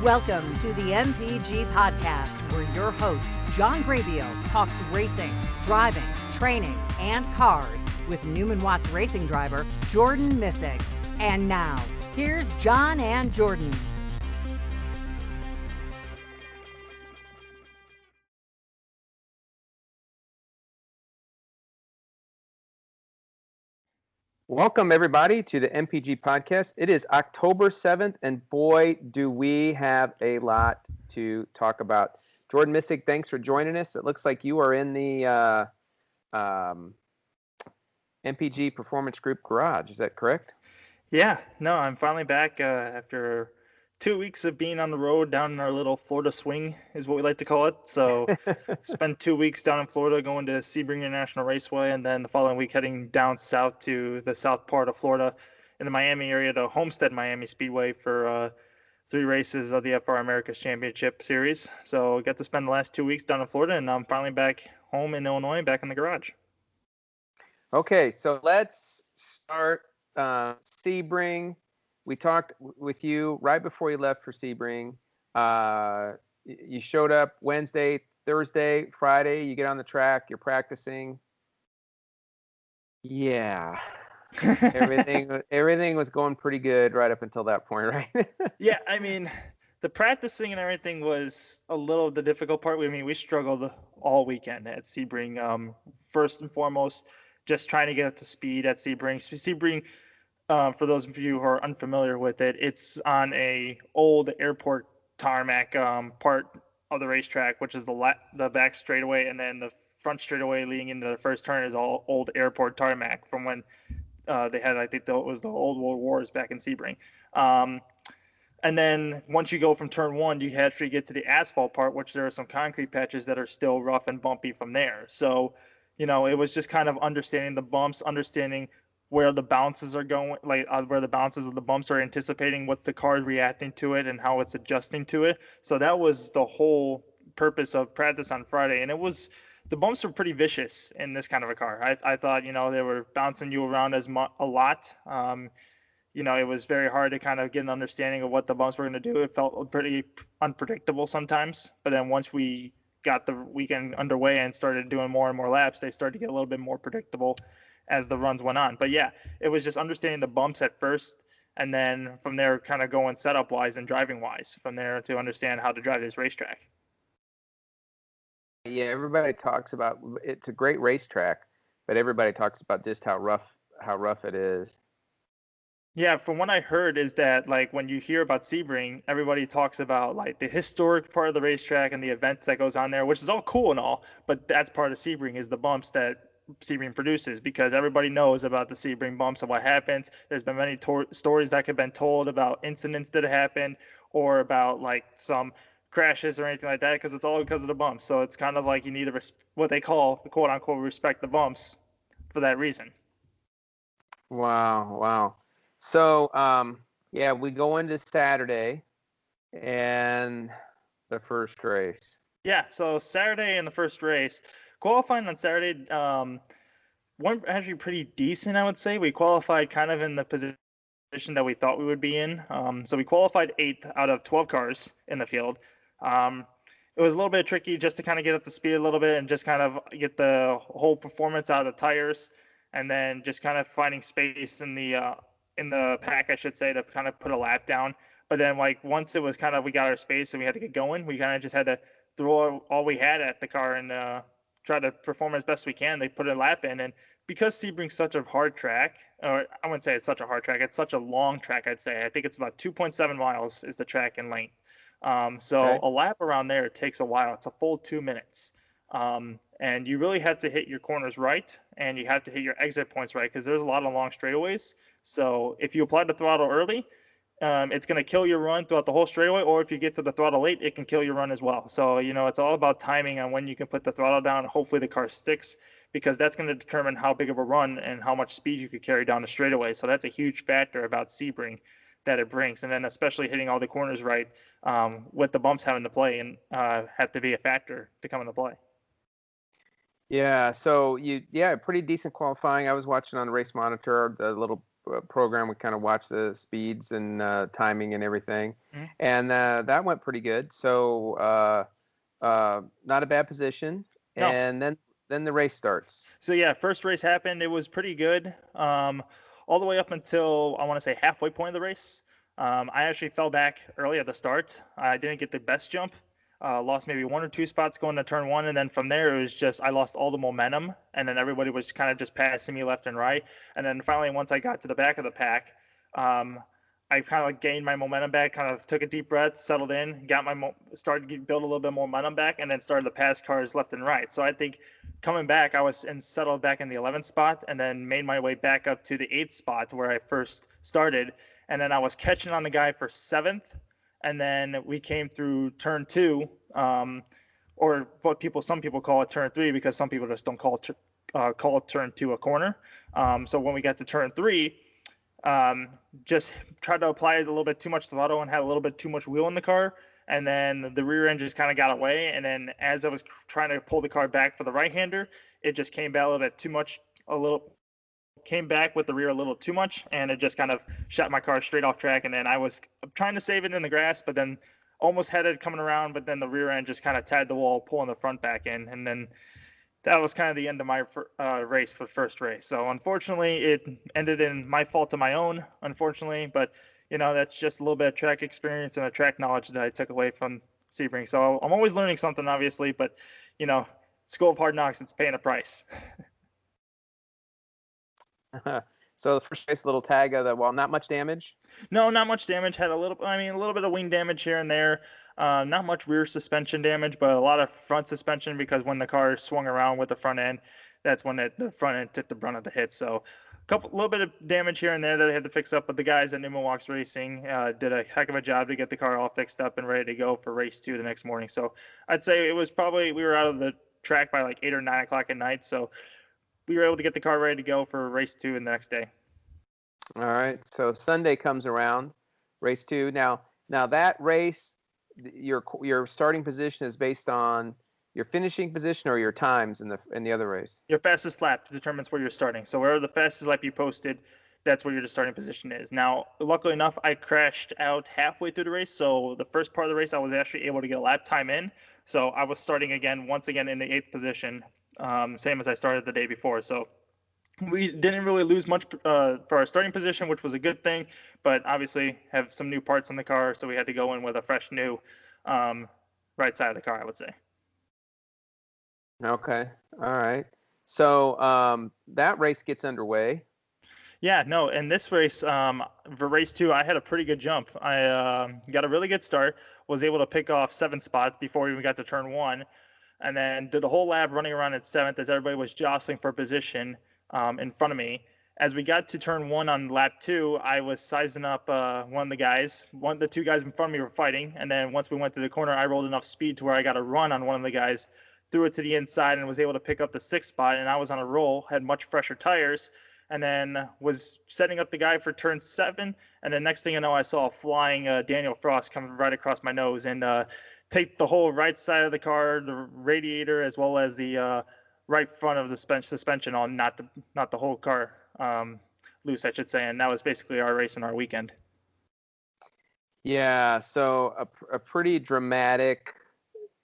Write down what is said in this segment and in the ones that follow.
Welcome to the MPG podcast, where your host, John Grabio, talks racing, driving, training, and cars with Newman Watts racing driver Jordan Missig. And now, here's John and Jordan. Welcome, everybody, to the MPG podcast. It is October 7th, and boy, do we have a lot to talk about. Jordan Missig, thanks for joining us. It looks like you are in the MPG Performance Group garage. Is that correct? Yeah, no, I'm finally back after 2 weeks of being on the road down in our little Florida swing, is what we like to call it. So spent 2 weeks down in Florida going to Sebring International Raceway, and then the following week heading down south to the south part of Florida in the Miami area to Homestead Miami Speedway for 3 races of the FR America's Championship Series. So got to spend the last 2 weeks down in Florida, and I'm finally back home in Illinois, back in the garage. Okay, so let's start Sebring. We talked with you right before you left for Sebring. You showed up Wednesday, Thursday, Friday. You get on the track. You're practicing. Yeah, everything was going pretty good right up until that point, right? Yeah, I mean, the practicing and everything was a little the difficult part. I mean, we struggled all weekend at Sebring. First and foremost, just trying to get up to speed at Sebring. Sebring, for those of you who are unfamiliar with it, it's on a old airport tarmac part of the racetrack, which is the back straightaway, and then the front straightaway leading into the first turn is all old airport tarmac from when they had, I think it was the old World Wars back in Sebring. And then once you go from turn one, you actually get to the asphalt part, which there are some concrete patches that are still rough and bumpy from there. So, it was just kind of understanding the bumps, understanding where the bounces are going, like where the bounces of the bumps are anticipating, what's the car reacting to it and how it's adjusting to it. So that was the whole purpose of practice on Friday. And the bumps were pretty vicious in this kind of a car. I thought, they were bouncing you around a lot. It was very hard to kind of get an understanding of what the bumps were going to do. It felt pretty unpredictable sometimes. But then once we got the weekend underway and started doing more and more laps, they started to get a little bit more predictable as the runs went on. But yeah, it was just understanding the bumps at first, and then from there kind of going setup wise and driving wise from there to understand how to drive this racetrack. Yeah, everybody talks about it's a great racetrack, but everybody talks about just how rough it is. Yeah, from what I heard is that, like, when you hear about Sebring, everybody talks about like the historic part of the racetrack and the events that goes on there, which is all cool and all, but that's part of Sebring is the bumps that Sebring produces, because everybody knows about the Sebring bumps and what happens. There's been many stories that have been told about incidents that happened or about like some crashes or anything like that, because it's all because of the bumps. So it's kind of like you need to what they call, quote unquote, respect the bumps for that reason. Wow. So, yeah, we go into Saturday and the first race. Yeah, so Saturday in the first race, qualifying on Saturday, went actually pretty decent, I would say. We qualified kind of in the position that we thought we would be in. So we qualified 8th out of 12 cars in the field. It was a little bit tricky just to kind of get up to speed a little bit and just kind of get the whole performance out of the tires, and then just kind of finding space in the pack, I should say, to kind of put a lap down. But then, like, once it was kind of we got our space and we had to get going, we kind of just had to throw all we had at the car and try to perform as best we can. They put a lap in, and because Sebring's such a hard track, or I wouldn't say it's such a hard track, it's such a long track, I'd say. I think it's about 2.7 miles is the track in length. So a lap around there takes a while. It's a full 2 minutes. And you really have to hit your corners right, and you have to hit your exit points right, because there's a lot of long straightaways. So if you apply the throttle early, it's going to kill your run throughout the whole straightaway, or if you get to the throttle late, it can kill your run as well. So, it's all about timing on when you can put the throttle down. Hopefully the car sticks, because that's going to determine how big of a run and how much speed you could carry down the straightaway. So that's a huge factor about Sebring that it brings. And then especially hitting all the corners right, with the bumps having to play and have to be a factor to come into play. Yeah, so pretty decent qualifying. I was watching on the race monitor, the little program. We kind of watched the speeds and timing and everything, Mhm. and that went pretty good. So not a bad position. No. And then the race starts. So yeah, first race happened. It was pretty good. All the way up until I want to say halfway point of the race. I actually fell back early at the start. I didn't get the best jump. Lost maybe 1 or 2 spots going to turn 1, and then from there it was just I lost all the momentum, and then everybody was kind of just passing me left and right. And then finally, once I got to the back of the pack, I kind of like gained my momentum back, kind of took a deep breath, settled in, got started to build a little bit more momentum back, and then started to pass cars left and right. So I think coming back, I was settled back in the 11th spot, and then made my way back up to the 8th spot where I first started, and then I was catching on the guy for 7th, and then we came through turn 2, or what some people call it turn 3, because some people just don't call turn 2 a corner. So when we got to turn 3. Just tried to apply a little bit too much throttle and had a little bit too much wheel in the car, and then the rear end just kind of got away, and then as I was trying to pull the car back for the right-hander, it just came back a little bit too much, came back with the rear a little too much, and it just kind of shot my car straight off track. And then I was trying to save it in the grass, but then almost had it coming around, but then the rear end just kind of tied the wall, pulling the front back in, and then that was kind of the end of my race for the first race. So unfortunately, it ended in my fault of my own, unfortunately. But, that's just a little bit of track experience and a track knowledge that I took away from Sebring. So I'm always learning something, obviously. But, school of hard knocks, it's paying a price. So the first race, little tag of the wall, not much damage? No, not much damage. Had a little bit of wing damage here and there. Not much rear suspension damage, but a lot of front suspension, because when the car swung around with the front end, that's when the front end took the brunt of the hit. So little bit of damage here and there that I had to fix up, but the guys at Newman Walks Racing did a heck of a job to get the car all fixed up and ready to go for race 2 the next morning. So I'd say it was we were out of the track by like 8 or 9 o'clock at night. So we were able to get the car ready to go for race 2 the next day. All right. So Sunday comes around, race 2. Now that race, your starting position is based on your finishing position or your times in the other race? Your fastest lap determines where you're starting. So wherever the fastest lap you posted, that's where your starting position is. Now, luckily enough, I crashed out halfway through the race. So the first part of the race, I was actually able to get a lap time in. So I was starting once again in the 8th position, same as I started the day before. So we didn't really lose much for our starting position, which was a good thing, but obviously have some new parts in the car, so we had to go in with a fresh new right side of the car, I would say. Okay. All right. So that race gets underway. Yeah, no, in this race, for race 2, I had a pretty good jump. I got a really good start, was able to pick off 7 spots before we even got to turn 1, and then did the whole lap running around at 7th as everybody was jostling for position in front of me. As we got to turn 1 on lap 2, I was sizing up one of the guys. The 2 guys in front of me were fighting, and then once we went to the corner, I rolled enough speed to where I got a run on one of the guys, threw it to the inside, and was able to pick up the 6th spot, and I was on a roll, had much fresher tires, and then was setting up the guy for turn 7, and then next thing you know, I saw a flying Daniel Frost come right across my nose and take the whole right side of the car, the radiator, as well as the right front of the suspension on, not the whole car loose, I should say. And that was basically our race and our weekend. Yeah, so a pretty dramatic,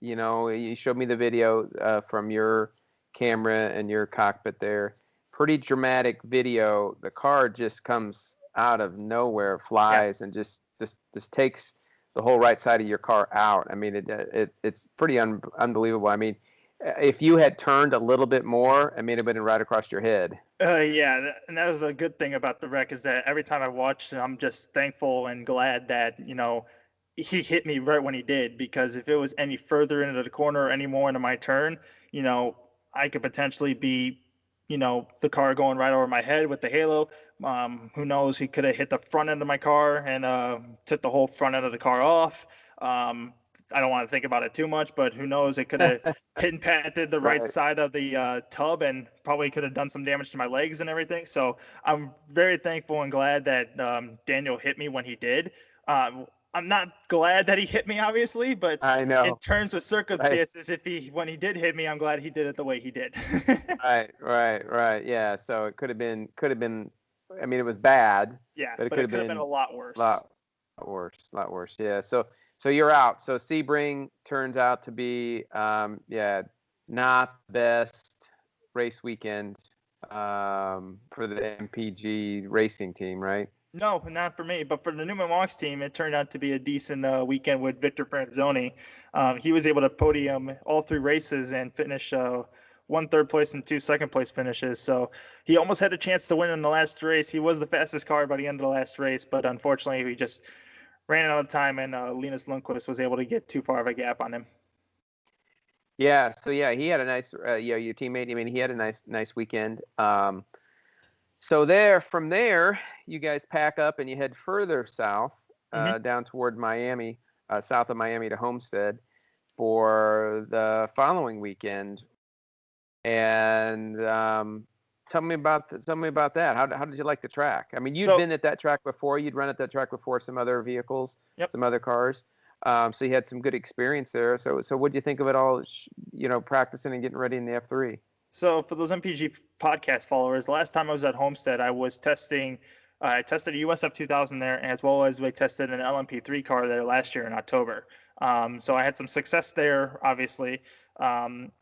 you showed me the video from your camera and your cockpit there. Pretty dramatic video. The car just comes out of nowhere, flies, and just takes the whole right side of your car out. I mean, it's pretty unbelievable. I mean, if you had turned a little bit more, it may have been right across your head. Yeah, and that was a good thing about the wreck, is that every time I watched it, I'm just thankful and glad that, he hit me right when he did, because if it was any further into the corner or any more into my turn, I could potentially be, the car going right over my head with the halo. Who knows? He could have hit the front end of my car and took the whole front end of the car off. I don't want to think about it too much, but who knows? It could have hit and patted the right side of the tub and probably could have done some damage to my legs and everything. So I'm very thankful and glad that Daniel hit me when he did. I'm not glad that he hit me, obviously, but I know. In terms of circumstances, when he did hit me, I'm glad he did it the way he did. Right. Yeah. So it could have been I mean, it was bad. Yeah, but it but could it could have been a lot worse. lot lot worse. Yeah. So you're out. So Sebring turns out to be not the best race weekend for the MPG racing team, right? No, not for me, but for the Newman Walks team, it turned out to be a decent weekend with Victor Franzoni. He was able to podium all 3 races and finish 1 third place and 2 second place finishes. So he almost had a chance to win in the last race. He was the fastest car by the end of the last race, but unfortunately, he just ran out of time, and Linus Lundqvist was able to get too far of a gap on him. Yeah. So yeah, he had a nice, your teammate. I mean, he had a nice weekend. So from there, you guys pack up and you head further south, down toward Miami, south of Miami to Homestead for the following weekend. And tell me about that. How did you like the track? I mean, you'd been at that track before. You'd run at that track before, some other vehicles, some other cars. So you had some good experience there. So what do you think of it all? Practicing and getting ready in the F3. So for those MPG podcast followers, the last time I was at Homestead, I was testing. I tested a USF 2000 there, as well as we tested an LMP3 car there last year in October. So I had some success there, obviously. From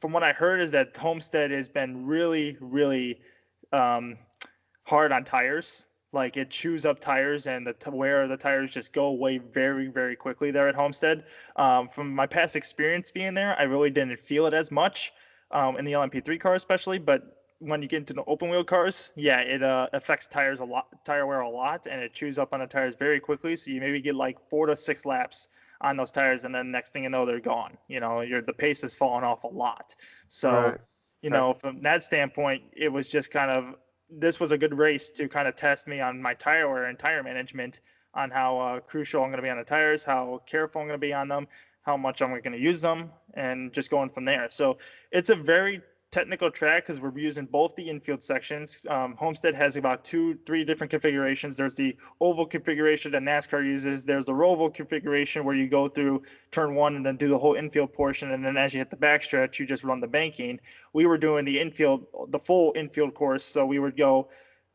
what I heard is that Homestead has been really, really hard on tires. Like, it chews up tires, and the wear of the tires just go away very, very quickly there at Homestead. From my past experience being there, I really didn't feel it as much. In the LMP3 car especially, but when you get into the open wheel cars, it affects tire wear a lot, and it chews up on the tires very quickly. So you maybe get like 4 to 6 laps on those tires, and then next thing you know, they're gone. The pace has fallen off a lot. So, from that standpoint, it was just this was a good race to kind of test me on my tire wear and tire management, on how crucial I'm going to be on the tires, how careful I'm going to be on them, how much I'm going to use them, and just going from there. So it's a very technical track because we're using both the infield sections. Homestead has about 2-3 different configurations. There's the oval configuration that NASCAR uses. There's the roval configuration where you go through turn 1 and then do the whole infield portion, and then as you hit the backstretch, you just run the banking. We were doing the full infield course, so we would go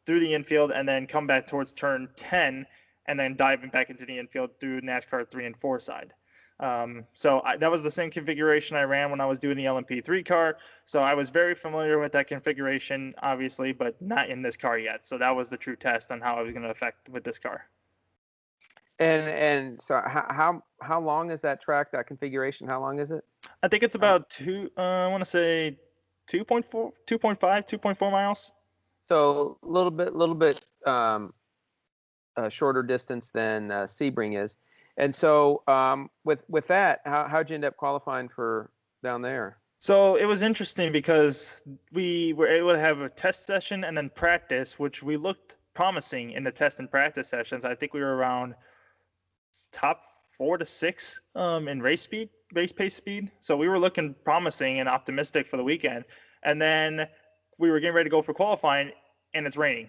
through the infield and then come back towards turn 10 and then diving back into the infield through NASCAR 3 and 4 side. That was the same configuration I ran when I was doing the LMP3 car. So I was very familiar with that configuration, obviously, but not in this car yet. So that was the true test on how I was going to affect with this car. And so how long is that track, that configuration? How long is it? I think it's about I want to say 2.4, 2.5, 2.4 miles. So a little bit shorter distance than Sebring is. And so with that, how'd you end up qualifying for down there? So it was interesting because we were able to have a test session and then practice, which we looked promising in the test and practice sessions. I think we were around top 4 to 6 in race pace speed. So we were looking promising and optimistic for the weekend. And then we were getting ready to go for qualifying, and it's raining.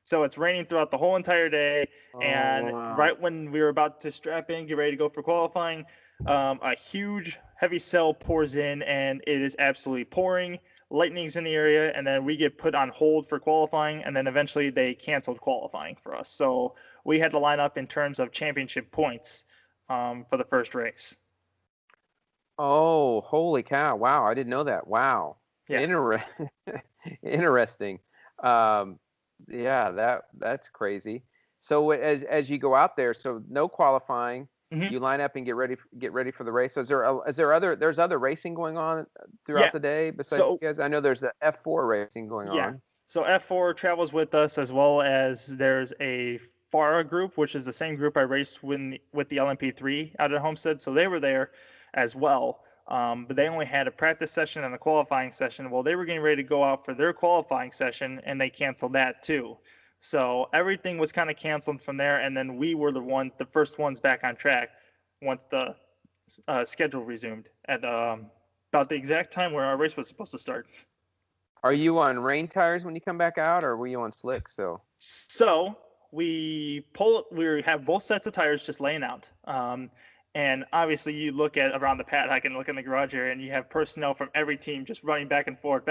So it's raining throughout the whole entire day, right when we were about to strap in, get ready to go for qualifying, a huge heavy cell pours in, and it is absolutely pouring. Lightning's in the area, and then we get put on hold for qualifying, and then eventually they canceled qualifying for us. So we had to line up in terms of championship points for the first race. Oh, holy cow. Wow, I didn't know that. Wow. Yeah. Interesting. Yeah, that's crazy. So as you go out there, so no qualifying, you line up and get ready for the race. So there's other racing going on throughout the day besides you guys? I know there's the F4 racing going on. Yeah. So F4 travels with us, as well as there's a FARA group, which is the same group I raced with the LMP3 out at Homestead. So they were there as well. But they only had a practice session and a qualifying session. Well, they were getting ready to go out for their qualifying session, and they canceled that too. So everything was kind of canceled from there, and then we were the first ones back on track once the schedule resumed at about the exact time where our race was supposed to start. Are you on rain tires when you come back out, or were you on slick still? So we have both sets of tires just laying out. And obviously, you look at around the paddock and look in the garage area, and you have personnel from every team just running back and forth,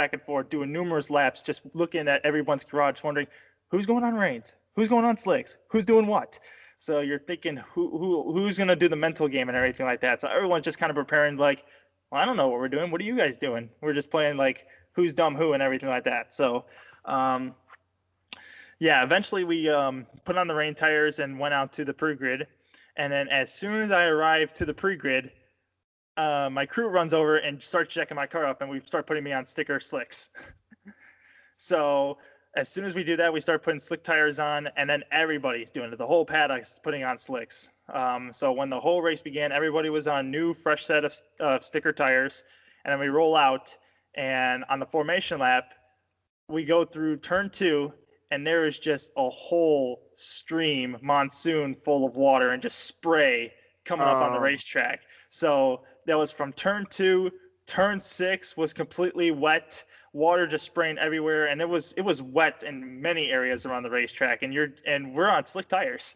doing numerous laps, just looking at everyone's garage, wondering who's going on rains, who's going on slicks, who's doing what. So you're thinking who's gonna do the mental game and everything like that. So everyone's just kind of preparing like, well, I don't know what we're doing. What are you guys doing? We're just playing like who's dumb who and everything like that. So yeah, eventually we put on the rain tires and went out to the pre-grid. And then as soon as I arrived to the pre-grid, my crew runs over and starts checking my car up, and we start putting me on sticker slicks. So as soon as we do that, we start putting slick tires on, and then everybody's doing it. The whole paddock's putting on slicks. So when the whole race began, everybody was on new, fresh set of sticker tires, and then we roll out, and on the formation lap, we go through turn 2, and there is just a whole stream, monsoon full of water and just spray coming up on the racetrack. So that was from turn 2, turn 6 was completely wet, water just spraying everywhere, and it was wet in many areas around the racetrack, and we're on slick tires.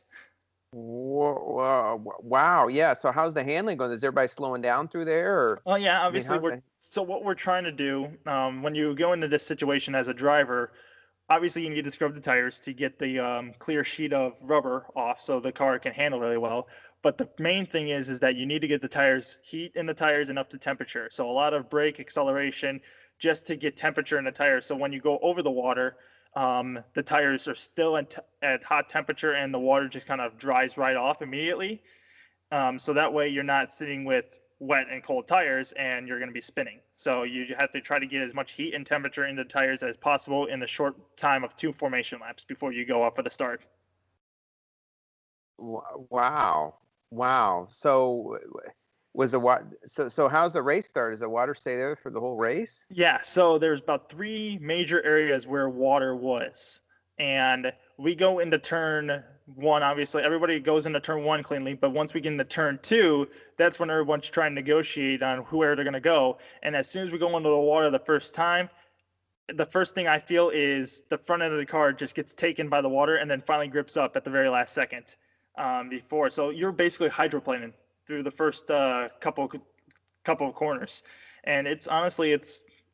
Wow. Yeah. So how's the handling going? Is everybody slowing down through there? Or, Oh yeah, obviously so what we're trying to do when you go into this situation as a driver, obviously you need to scrub the tires to get the clear sheet of rubber off so the car can handle really well. But the main thing is that you need to get the tires, heat in the tires and up to temperature. So a lot of brake acceleration just to get temperature in the tires. So when you go over the water, the tires are still at hot temperature and the water just kind of dries right off immediately. So that way you're not sitting with wet and cold tires and you're going to be spinning. So you have to try to get as much heat and temperature in the tires as possible in the short time of 2 formation laps before you go off at the start. Wow. So so how's the race start? Does the water stay there for the whole race? Yeah, so there's about 3 major areas where water was. And we go into turn 1, obviously everybody goes into turn 1 cleanly, but once we get into turn 2, that's when everyone's trying to negotiate on where they're going to go. And as soon as we go into the water the first time, the first thing I feel is the front end of the car just gets taken by the water and then finally grips up at the very last second before. So you're basically hydroplaning through the first couple of corners. And it's honestly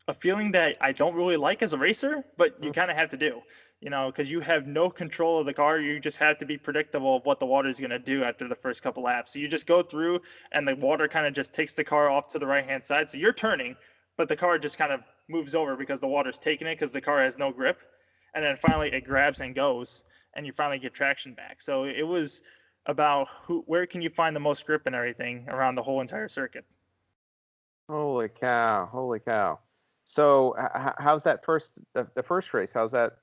a feeling that I don't really like as a racer, but you kind of have to do. Because you have no control of the car. You just have to be predictable of what the water is going to do after the first couple laps. So you just go through and the water kind of just takes the car off to the right-hand side. So you're turning, but the car just kind of moves over because the water's taking it because the car has no grip. And then finally it grabs and goes and you finally get traction back. So it was about where can you find the most grip and everything around the whole entire circuit. Holy cow. So how's that the first race? How's that?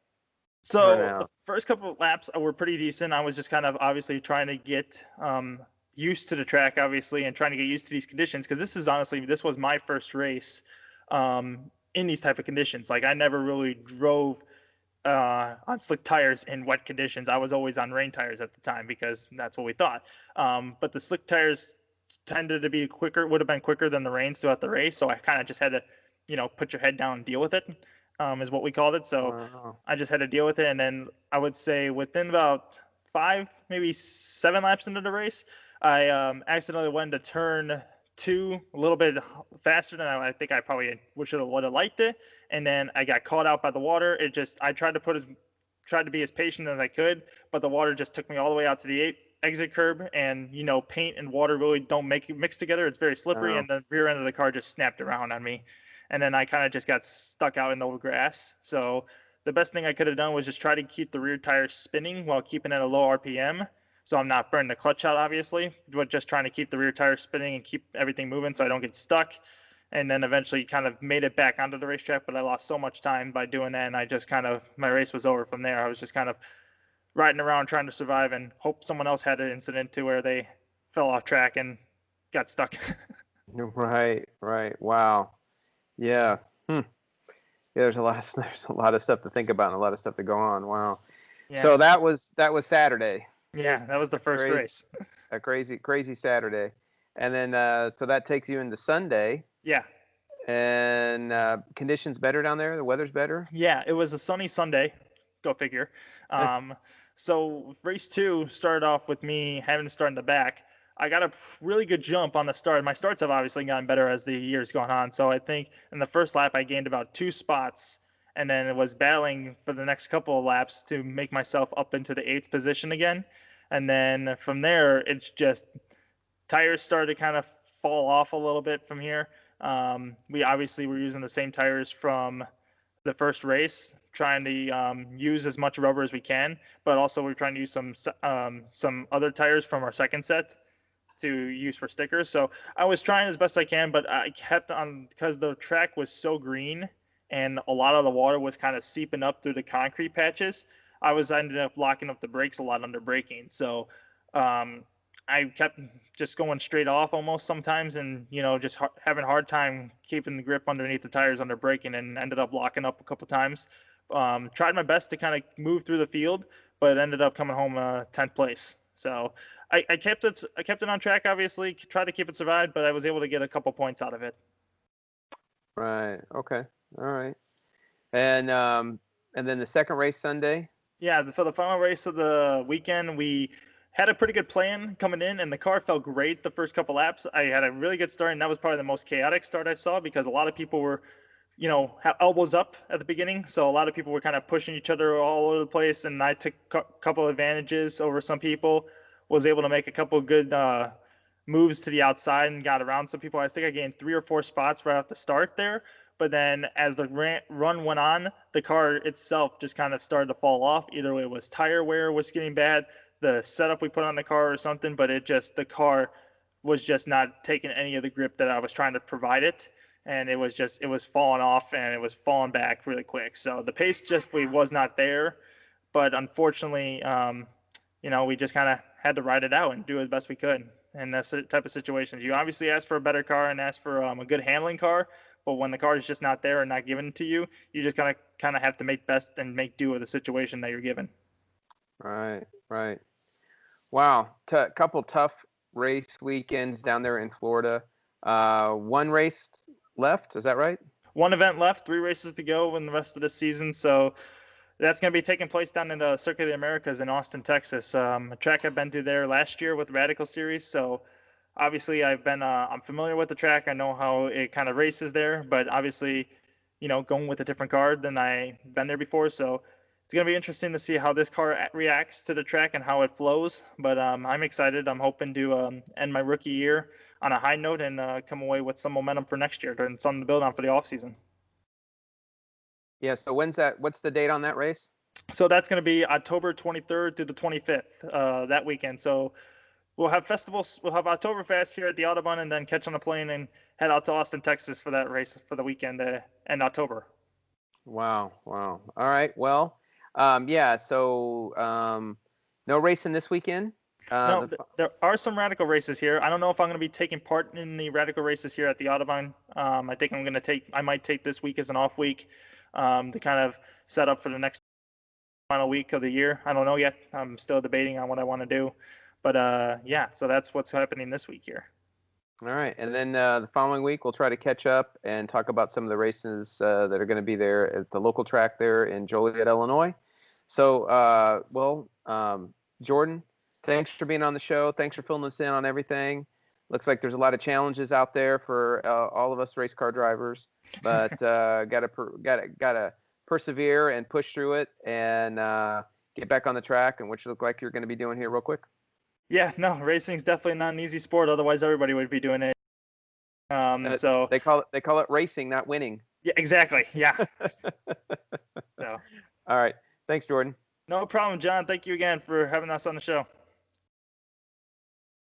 So the first couple of laps were pretty decent. I was just kind of obviously trying to get used to the track, obviously, and trying to get used to these conditions because this was my first race in these type of conditions. Like I never really drove on slick tires in wet conditions. I was always on rain tires at the time because that's what we thought. But the slick tires tended to be would have been quicker than the rains throughout the race. So I kind of just had to, put your head down and deal with it. Is what we called it. So I just had to deal with it. And then I would say within about 5, maybe 7 laps into the race, I accidentally went to turn 2 a little bit faster than I think I probably would have liked it. And then I got caught out by the water. I tried to be as patient as I could, but the water just took me all the way out to the exit curb. And, paint and water really don't mix together. It's very slippery. And the rear end of the car just snapped around on me. And then I kind of just got stuck out in the grass. So the best thing I could have done was just try to keep the rear tires spinning while keeping at a low RPM. So I'm not burning the clutch out, obviously, but just trying to keep the rear tires spinning and keep everything moving so I don't get stuck. And then eventually kind of made it back onto the racetrack, but I lost so much time by doing that. And I just my race was over from there. I was just kind of riding around trying to survive and hope someone else had an incident to where they fell off track and got stuck. Right. Wow. Yeah. Yeah, there's a lot of stuff to think about and a lot of stuff to go on. Wow. Yeah. So that was Saturday. Yeah, that was the first race. A crazy Saturday. And then so that takes you into Sunday. Yeah. And conditions better down there? The weather's better? Yeah, it was a sunny Sunday. Go figure. So race 2 started off with me having to start in the back. I got a really good jump on the start. My starts have obviously gotten better as the year's gone on. So I think in the first lap, I gained about 2 spots and then it was battling for the next couple of laps to make myself up into the 8th position again. And then from there, it's just tires started to kind of fall off a little bit from here. We obviously were using the same tires from the first race, trying to use as much rubber as we can, but also we're trying to use some other tires from our second set to use for stickers. So I was trying as best I can, but I kept on, because the track was so green and a lot of the water was kind of seeping up through the concrete patches. Ended up locking up the brakes a lot under braking. So I kept just going straight off almost sometimes, and just having a hard time keeping the grip underneath the tires under braking, and ended up locking up a couple times. Tried my best to kind of move through the field, but ended up coming home 10th place. So I kept it on track, obviously, tried to keep it survived, but I was able to get a couple points out of it. Right. Okay. All right. And then the second race Sunday. Yeah, for the final race of the weekend, we had a pretty good plan coming in, and the car felt great the first couple laps. I had a really good start, and that was probably the most chaotic start I saw, because a lot of people were, elbows up at the beginning. So a lot of people were kind of pushing each other all over the place, and I took a couple of advantages over some people, was able to make a couple of good moves to the outside and got around some people. I think I gained 3 or 4 spots right off the start there. But then as the run went on, the car itself just kind of started to fall off. Either it was tire wear was getting bad, the setup we put on the car or something, but the car was just not taking any of the grip that I was trying to provide it. And it was falling off, and it was falling back really quick. So the pace just was not there. But unfortunately, we just kind of had to ride it out and do as best we could. And that's the type of situations. You obviously ask for a better car and ask for a good handling car, but when the car is just not there and not given to you, you just kind of have to make best and make do with the situation that you're given. Right. Wow. Couple tough race weekends down there in Florida. One race left, is that right? One event left, 3 races to go in the rest of the season. So that's going to be taking place down in the Circuit of the Americas in Austin, Texas. A track I've been to there last year with Radical Series. So obviously I'm familiar with the track. I know how it kind of races there, but obviously, going with a different car than I've been there before. So it's going to be interesting to see how this car reacts to the track and how it flows. But I'm excited. I'm hoping to end my rookie year on a high note and come away with some momentum for next year and something to build on for the off season. Yeah. So what's the date on that race? So that's going to be October 23rd through the 25th, that weekend. So we'll have festivals. We'll have Oktoberfest here at the Autobahn, and then catch on a plane and head out to Austin, Texas for that race for the weekend in October. Wow. All right. Well, yeah. So no racing this weekend. No, there are some Radical races here. I don't know if I'm going to be taking part in the Radical races here at the Autobahn. I think I might take this week as an off week to kind of set up for the next final week of the year. I don't know yet. I'm still debating on what I want to do. But yeah, so that's what's happening this week here. All right. And then the following week, we'll try to catch up and talk about some of the races that are going to be there at the local track there in Joliet, Illinois. So, Jordan, thanks for being on the show. Thanks for filling us in on everything. Looks like there's a lot of challenges out there for all of us race car drivers, but gotta persevere and push through it and get back on the track, and which look like you're going to be doing here real quick. Yeah, no, racing's definitely not an easy sport. Otherwise, everybody would be doing it. So they call it racing, not winning. Yeah, exactly. Yeah. So. All right. Thanks, Jordan. No problem, John. Thank you again for having us on the show.